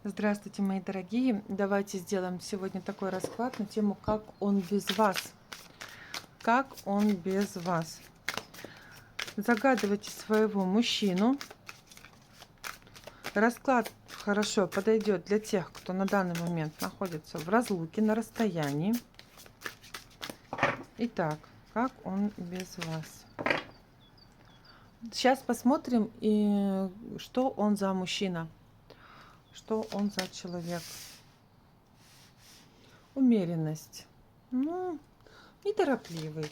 Здравствуйте, мои дорогие! Давайте сделаем сегодня такой расклад на тему «Как он без вас?». Как он без вас? Загадывайте своего мужчину. Расклад хорошо подойдет для тех, кто на данный момент находится в разлуке, на расстоянии. Итак, как он без вас? Сейчас посмотрим, что он за мужчина, что он за человек. Умеренность. Ну, неторопливый.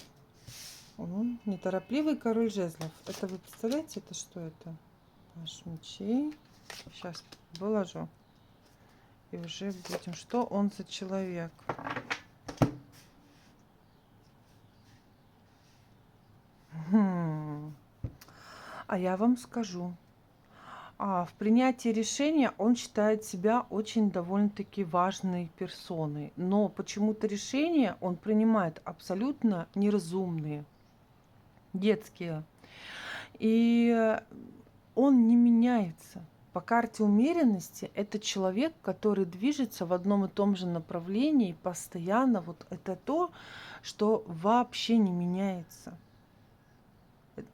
Он неторопливый король жезлов. Это вы представляете, это что это? Паш мечей. Сейчас выложу. И уже будем. Что он за человек? А я вам скажу. В принятии решения он считает себя очень довольно-таки важной персоной. Но почему-то решения он принимает абсолютно неразумные, детские. И он не меняется. По карте умеренности это человек, который движется в одном и том же направлении постоянно. Вот это то, что вообще не меняется.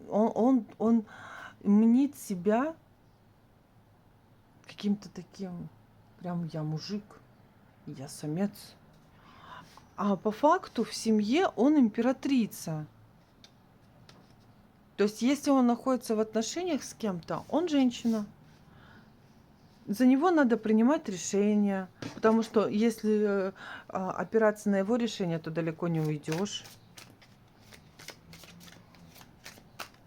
Он мнит себя каким-то таким, прям я мужик, я самец. А по факту в семье он императрица. То есть если он находится в отношениях с кем-то, он женщина. За него надо принимать решения, потому что если опираться на его решение, то далеко не уйдешь.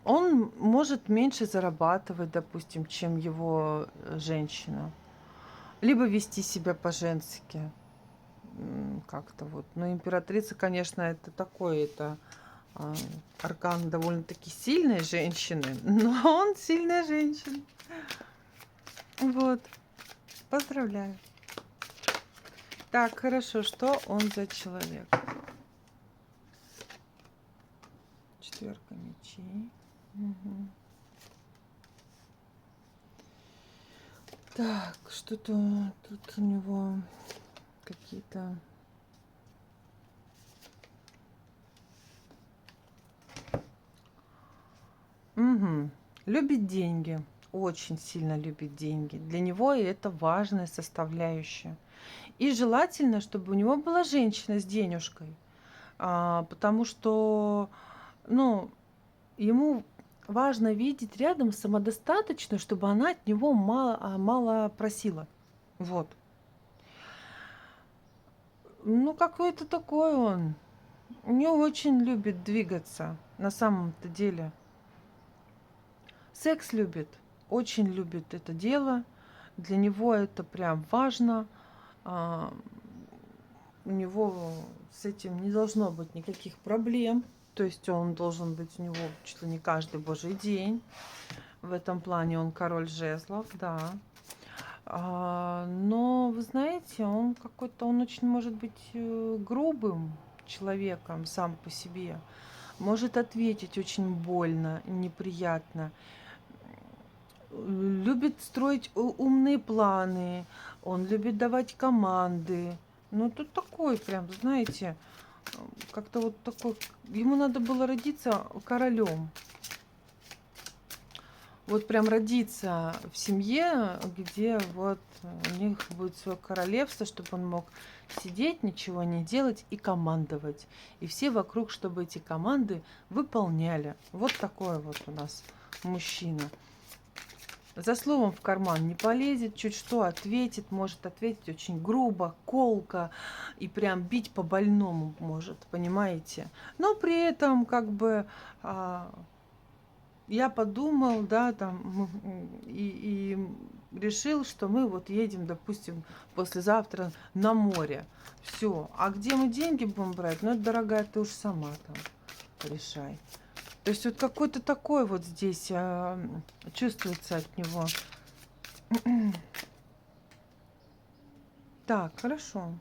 Он может меньше зарабатывать, допустим, чем его женщина. Либо вести себя по-женски. Как-то вот. Но императрица, конечно, это такой, это аркан довольно-таки сильной женщины, но он сильная женщина. Вот. Поздравляю. Так, хорошо, что он за человек? Четверка мечей. Угу. Так, что-то тут у него какие-то... Угу. Любит деньги. Очень сильно любит деньги. Для него это важная составляющая. И желательно, чтобы у него была женщина с денежкой. Потому что, ну, ему важно видеть рядом самодостаточную, чтобы она от него мало просила. Вот. Ну, какой-то такой он. Не очень любит двигаться на самом-то деле. Секс любит, очень любит это дело. Для него это прям важно. У него с этим не должно быть никаких проблем. То есть он должен быть у него чуть ли не каждый божий день. В этом плане он король жезлов, да. Но вы знаете, он какой-то, он очень может быть грубым человеком сам по себе. Может ответить очень больно, неприятно. Любит строить умные планы. Он любит давать команды. Ну, тут такой прям, знаете, как-то вот такой... Ему надо было родиться королем. Вот прям родиться в семье, где вот у них будет свое королевство, чтобы он мог сидеть, ничего не делать и командовать. И все вокруг, чтобы эти команды выполняли. Вот такой вот у нас мужчина. За словом в карман не полезет, чуть что ответит, может ответить очень грубо, колко и прям бить по больному может, понимаете? Но при этом как бы я подумал, да, там, и решил, что мы вот едем, допустим, послезавтра на море. Все. А где мы деньги будем брать? Ну, это, дорогая, ты уж сама там решай. То есть вот какой-то такой вот здесь чувствуется от него. Так, хорошо.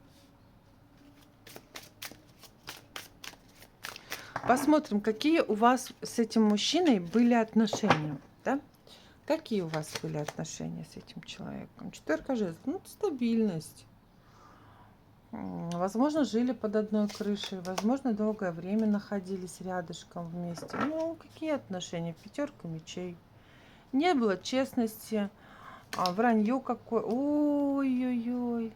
Посмотрим, какие у вас с этим мужчиной были отношения. Да? Какие у вас были отношения с этим человеком? Четверка жезлов. Ну, стабильность. Возможно, жили под одной крышей, возможно, долгое время находились рядышком вместе. Ну, какие отношения? Пятерка мечей. Не было честности, вранье какое. Ой-ой-ой.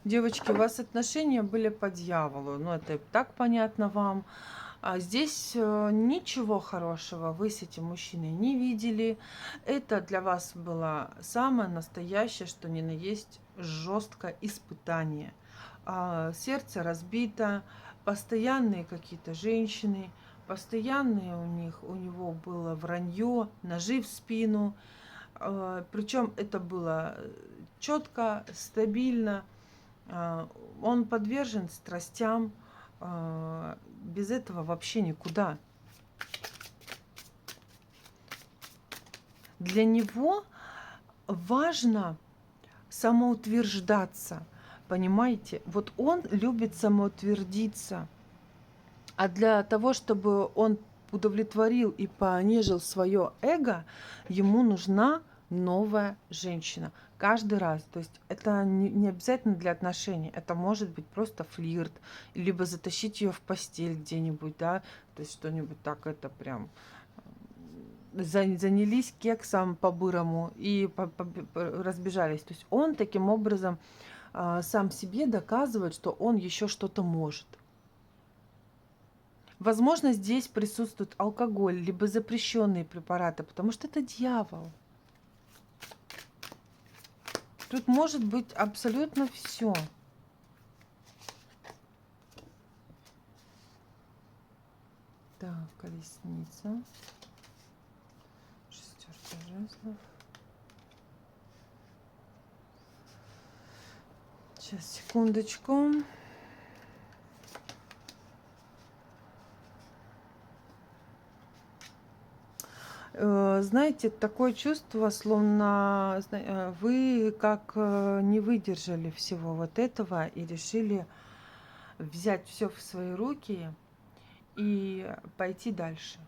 Девочки, у вас отношения были по дьяволу. Ну, это и так понятно вам. А здесь ничего хорошего вы с этим мужчиной не видели. Это для вас было самое настоящее, что ни на есть, жесткое испытание. Сердце разбито, постоянные какие-то женщины, постоянные у него было вранье, ножи в спину. Причем это было четко, стабильно. Он подвержен страстям, без этого вообще никуда. Для него важно самоутверждаться, понимаете? Вот он любит самоутвердиться, а для того, чтобы он удовлетворил и понижил свое эго, ему нужна новая женщина. Каждый раз. То есть это не обязательно для отношений. Это может быть просто флирт. Либо затащить ее в постель где-нибудь, да. То есть что-нибудь так это прям занялись кексом по-бырому и разбежались. То есть он таким образом сам себе доказывает, что он еще что-то может. Возможно, здесь присутствует алкоголь, либо запрещенные препараты, потому что это дьявол. Тут может быть абсолютно все. Так, колесница. Шестерка жезлов. Сейчас, секундочку. Знаете, такое чувство, словно вы как не выдержали всего вот этого и решили взять все в свои руки и пойти дальше.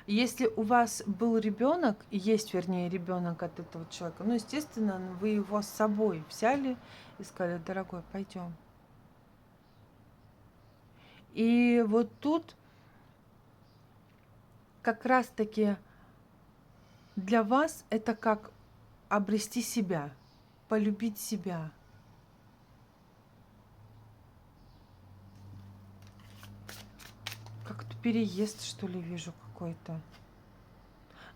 Если у вас был ребенок, есть, вернее, ребенок от этого человека, ну, естественно, вы его с собой взяли и сказали: дорогой, пойдем. И вот тут как раз-таки для вас это как обрести себя, полюбить себя. Как-то переезд, что ли, вижу какой-то.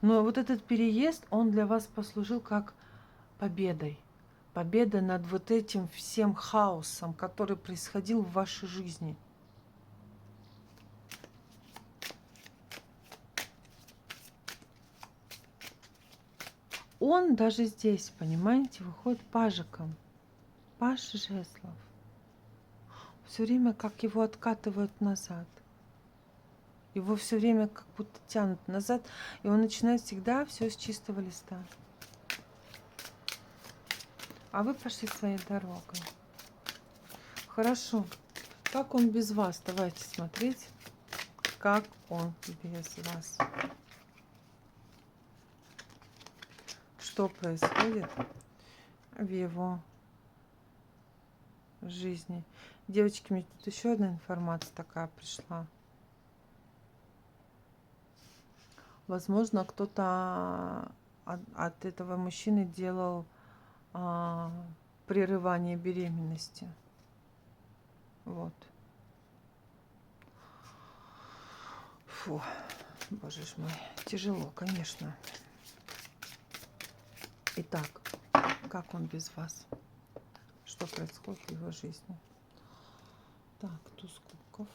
Но вот этот переезд, он для вас послужил как победой. Победа над вот этим всем хаосом, который происходил в вашей жизни. Он даже здесь, понимаете, выходит пажиком. Паж жезлов. Все время как его откатывают назад. Его все время как будто тянут назад, и он начинает всегда все с чистого листа. А вы пошли своей дорогой. Хорошо. Как он без вас? Давайте смотреть, как он без вас. Что происходит в его жизни? Девочки, мне тут еще одна информация такая пришла. Возможно, кто-то от этого мужчины делал прерывание беременности. Вот. Фу, боже ж мой, тяжело, конечно. Итак, как он без вас? Что происходит в его жизни? Так, туз кубков.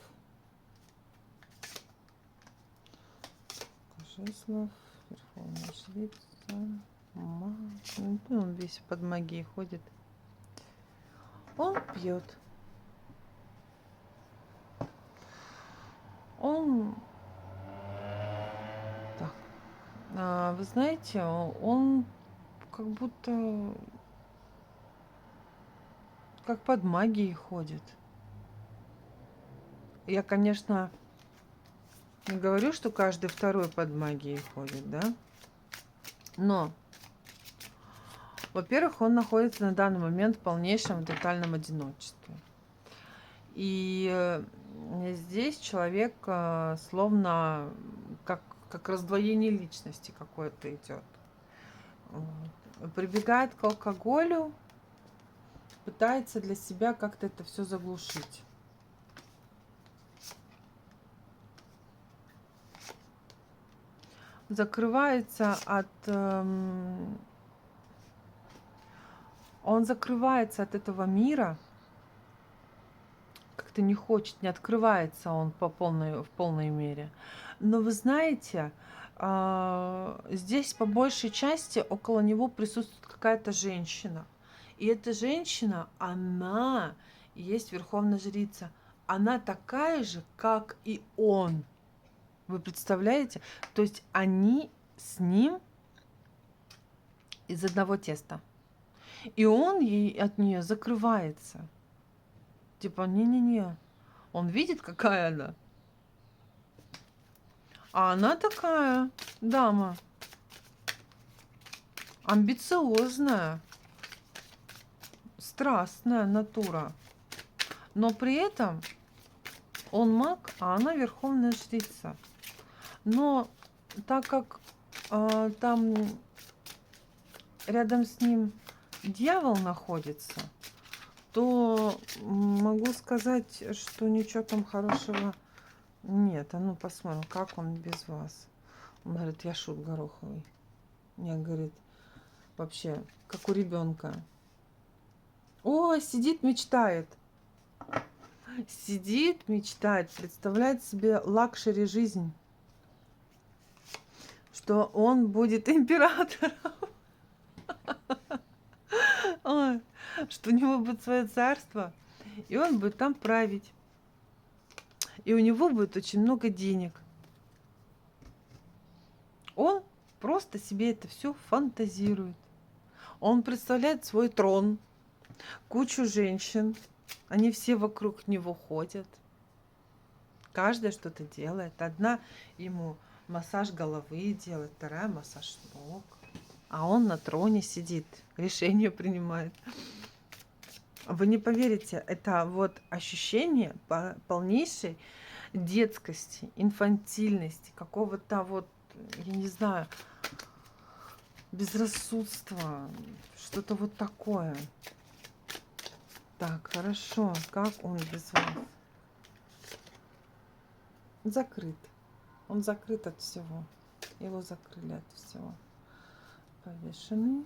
Жезлов, верховная жрица, маг. Ну, он весь под магией ходит. Он пьет. Он... Так. Вы знаете, он как будто как под магией ходит. Я, конечно, не говорю, что каждый второй под магией ходит, да? Но, во-первых, он находится на данный момент в полнейшем тотальном одиночестве. И здесь человек словно как раздвоение личности какое-то идет. Вот. Прибегает к алкоголю, пытается для себя как-то это все заглушить. Закрывается от... он закрывается от этого мира, как-то не хочет, не открывается он в полной мере. Но вы знаете, здесь по большей части около него присутствует какая-то женщина. И эта женщина, она и есть верховная жрица. Она такая же, как и он. Вы представляете? То есть они с ним из одного теста. И он ей от нее закрывается. Типа, не-не-не. Он видит, какая она. А она такая дама. Амбициозная. Страстная натура. Но при этом он маг, а она верховная жрица. Но так как там рядом с ним дьявол находится, то могу сказать, что ничего там хорошего нет. А ну посмотрим, как он без вас. Он говорит, я шут гороховый. Мне говорит, вообще, как у ребенка. О, сидит, мечтает. Сидит, мечтает, представляет себе лакшери жизнь. Что он будет императором. Ой, что у него будет свое царство, и он будет там править. И у него будет очень много денег. Он просто себе это все фантазирует. Он представляет свой трон, кучу женщин. Они все вокруг него ходят. Каждая что-то делает. Одна ему массаж головы делает, вторая массаж ног. А он на троне сидит, решение принимает. Вы не поверите, это вот ощущение полнейшей детскости, инфантильности, какого-то вот, я не знаю, безрассудства, что-то вот такое. Так, хорошо, как он без вас? Закрыт. Он закрыт от всего. Его закрыли от всего. Повешенный.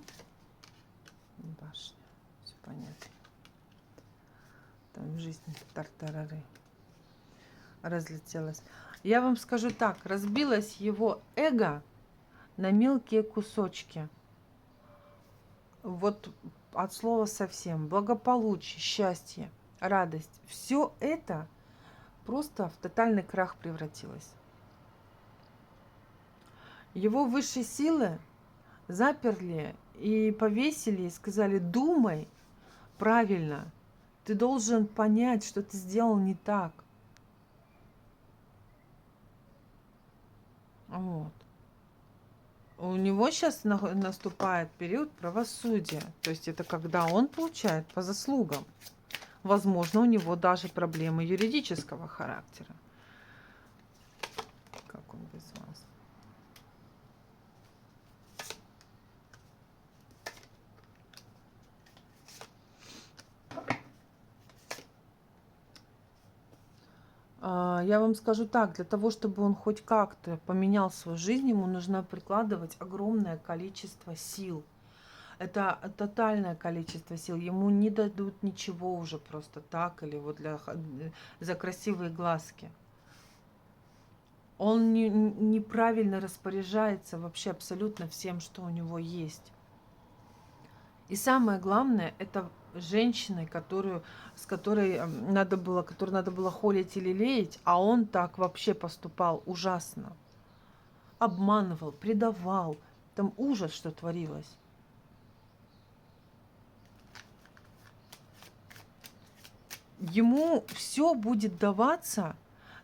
Башня. Все понятно. Там жизнь тартарары разлетелась. Я вам скажу так, разбилось его эго на мелкие кусочки. Вот от слова совсем. Благополучие, счастье, радость. Все это просто в тотальный крах превратилось. Его высшие силы заперли и повесили, и сказали, думай правильно. Ты должен понять, что ты сделал не так. Вот. У него сейчас наступает период правосудия. То есть это когда он получает по заслугам. Возможно, у него даже проблемы юридического характера. Как он без вас? Я вам скажу так, для того, чтобы он хоть как-то поменял свою жизнь, ему нужно прикладывать огромное количество сил. Это тотальное количество сил. Ему не дадут ничего уже просто так или вот за красивые глазки. Он неправильно распоряжается вообще абсолютно всем, что у него есть. И самое главное, это женщиной, с которой которую надо было холить или леять, а он так вообще поступал ужасно. Обманывал, предавал. Там ужас, что творилось. Ему все будет даваться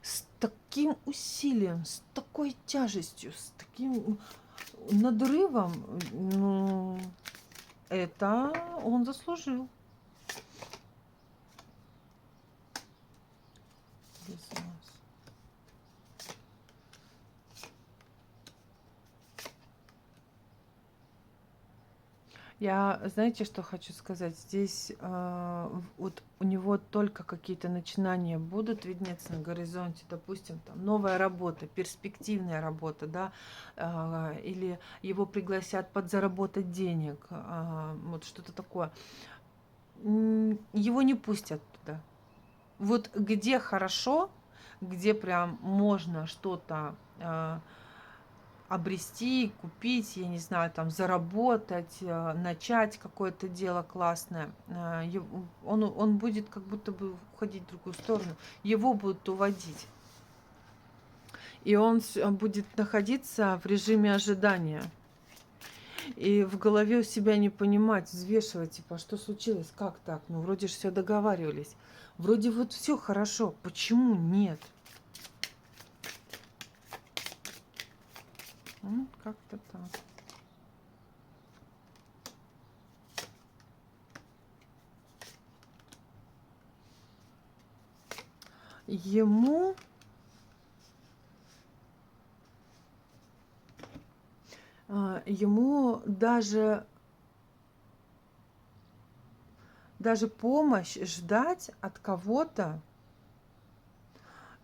с таким усилием, с такой тяжестью, с таким надрывом, ну, это он заслужил. Без нас. Я, знаете, что хочу сказать? Здесь вот у него только какие-то начинания будут виднеться на горизонте, допустим, там новая работа, перспективная работа, да, или его пригласят подзаработать денег, вот что-то такое. Его не пустят туда. Вот где хорошо, где прям можно что-то обрести, купить, я не знаю, там заработать, начать какое-то дело классное, он будет как будто бы уходить в другую сторону, его будут уводить. И он будет находиться в режиме ожидания. И в голове у себя не понимать, взвешивать, типа, что случилось, как так? Ну, вроде же все договаривались. Вроде вот все хорошо, почему нет? Как-то так. Ему даже помощь ждать от кого-то,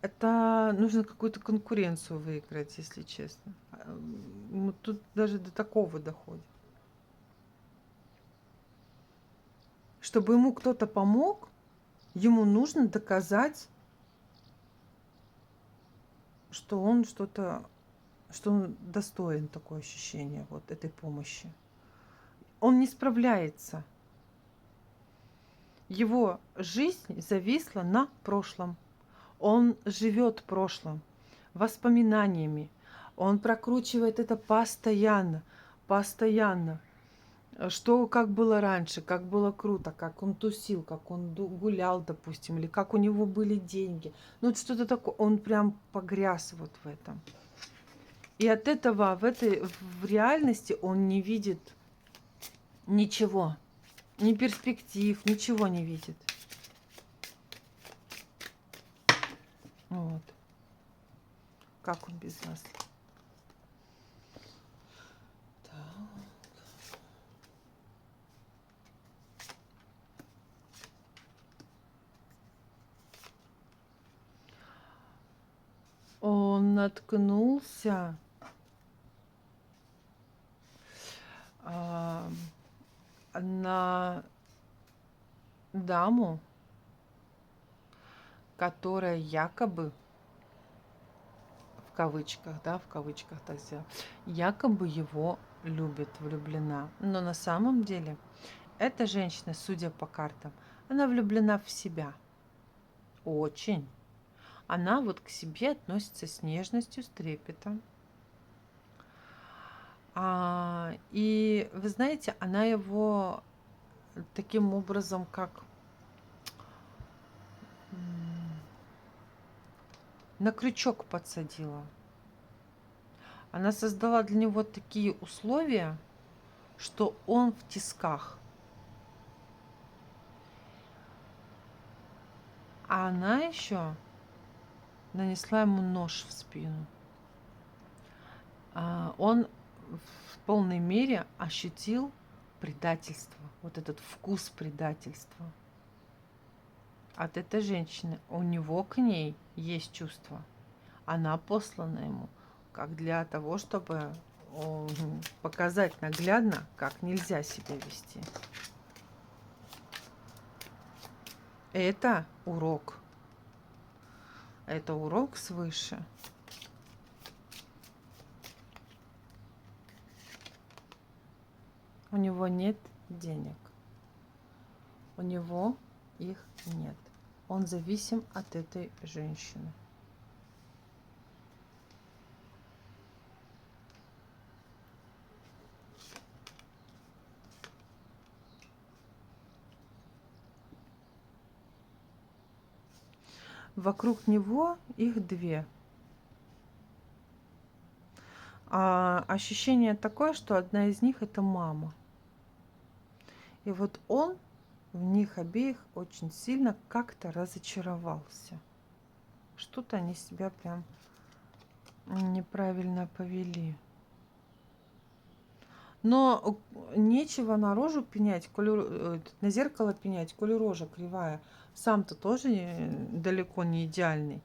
это нужно какую-то конкуренцию выиграть, если честно. Тут даже до такого доходит. Чтобы ему кто-то помог, ему нужно доказать, что он что-то, что он достоин, такое ощущение вот этой помощи. Он не справляется. Его жизнь зависла на прошлом. Он живет прошлым, воспоминаниями. Он прокручивает это постоянно, постоянно. Что, как было раньше, как было круто, как он тусил, как он гулял, допустим, или как у него были деньги. Ну, вот что-то такое. Он прям погряз вот в этом. И от этого в реальности он не видит ничего. Ни перспектив, ничего не видит. Вот. Как он без вас? Он наткнулся на даму, которая якобы, в кавычках, да, в кавычках так сделала, якобы его любит, влюблена. Но на самом деле эта женщина, судя по картам, она влюблена в себя. Очень. Она вот к себе относится с нежностью, с трепетом. И вы знаете, она его таким образом, как на крючок подсадила. Она создала для него такие условия, что он в тисках. А она еще нанесла ему нож в спину. Он в полной мере ощутил предательство, вот этот вкус предательства от этой женщины. У него к ней есть чувство. Она послана ему как для того, чтобы показать наглядно, как нельзя себя вести. Это урок. Это урок свыше. У него нет денег. У него их нет. Он зависим от этой женщины. Вокруг него их две. А ощущение такое, что одна из них это мама. И вот он в них обеих очень сильно как-то разочаровался. Что-то они себя прям неправильно повели. Но нечего на рожу пенять, на зеркало пенять, коли рожа кривая. Сам-то тоже далеко не идеальный.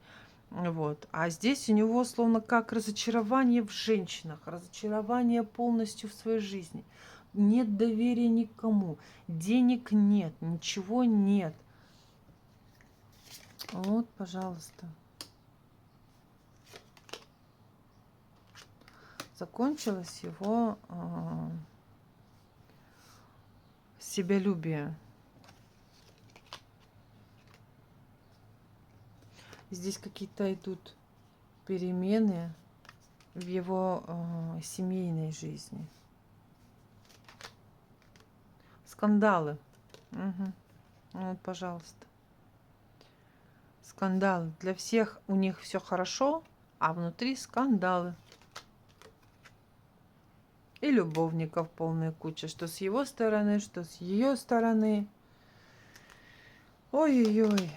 Вот. А здесь у него словно как разочарование в женщинах, разочарование полностью в своей жизни. Нет доверия никому, денег нет, ничего нет. Вот, пожалуйста. Закончилось его себялюбие. Здесь какие-то идут перемены в его семейной жизни. Скандалы. Угу. Вот, пожалуйста. Скандалы. Для всех у них все хорошо, а внутри скандалы. И любовников полная куча. Что с его стороны, что с ее стороны. Ой-ой-ой.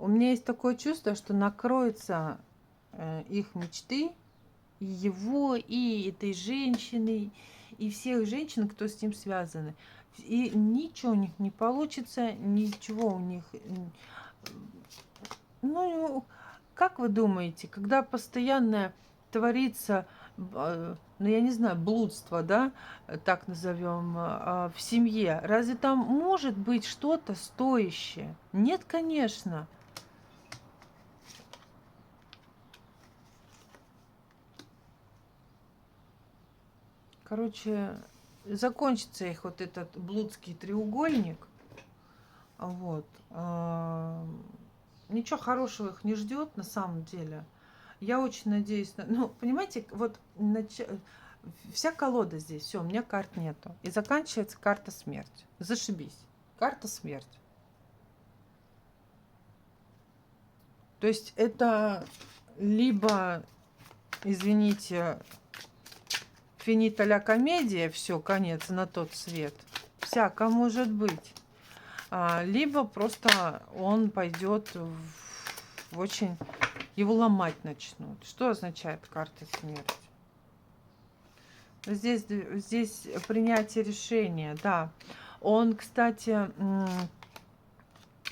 У меня есть такое чувство, что накроются их мечты, и его, и этой женщины, и всех женщин, кто с ним связаны. И ничего у них не получится, ничего у них... Ну, как вы думаете, когда постоянно творится, ну, я не знаю, блудство, да, так назовем, в семье, разве там может быть что-то стоящее? Нет, конечно. Короче, закончится их вот этот блудский треугольник. Вот. Ничего хорошего их не ждет на самом деле. Я очень надеюсь, ну, понимаете, вот вся колода здесь, все, у меня карт нету. И заканчивается карта смерть. Зашибись. Карта смерть. То есть это либо, извините, финита ля комедия, все, конец на тот свет. Всяко может быть. Либо просто он пойдет в очень... Его ломать начнут. Что означает карта смерти? Здесь принятие решения, да. Он, кстати,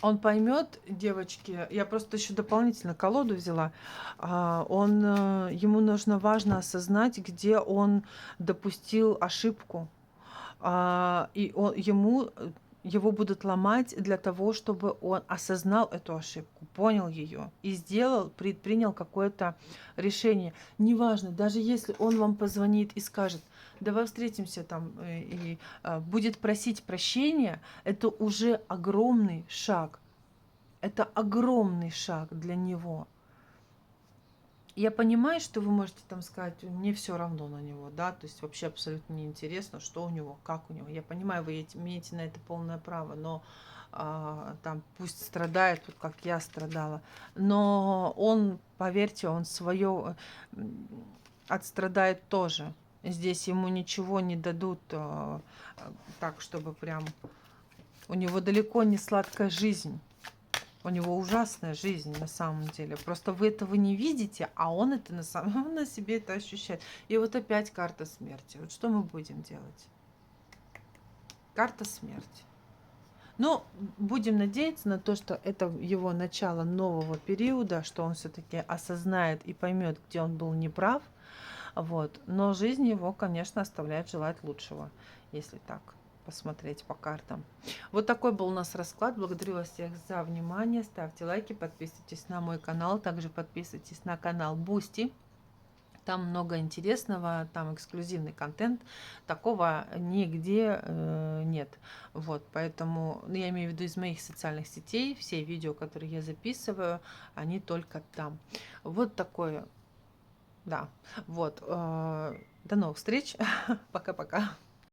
он поймет, девочки, я просто еще дополнительно колоду взяла, ему нужно важно осознать, где он допустил ошибку, и его будут ломать для того, чтобы он осознал эту ошибку, понял ее и предпринял какое-то решение. Неважно, даже если он вам позвонит и скажет: давай встретимся там, и будет просить прощения, это уже огромный шаг. Это огромный шаг для него. Я понимаю, что вы можете там сказать: мне все равно на него, да, то есть вообще абсолютно неинтересно, что у него, как у него. Я понимаю, вы имеете на это полное право, но там пусть страдает, вот как я страдала. Но он, поверьте, он свое отстрадает тоже. Здесь ему ничего не дадут так, чтобы прям... У него далеко не сладкая жизнь. У него ужасная жизнь на самом деле. Просто вы этого не видите, а он это он на себе это ощущает. И вот опять карта смерти. Вот что мы будем делать? Карта смерти. Но будем надеяться на то, что это его начало нового периода, что он все-таки осознает и поймет, где он был неправ. Вот. Но жизнь его, конечно, оставляет желать лучшего, если так посмотреть по картам. Вот такой был у нас расклад. Благодарю вас всех за внимание. Ставьте лайки, подписывайтесь на мой канал. Также подписывайтесь на канал Boosty. Там много интересного, там эксклюзивный контент. Такого нигде нет. Вот, поэтому, я имею в виду из моих социальных сетей, все видео, которые я записываю, они только там. Вот такое, да. Вот. До новых встреч. Пока-пока.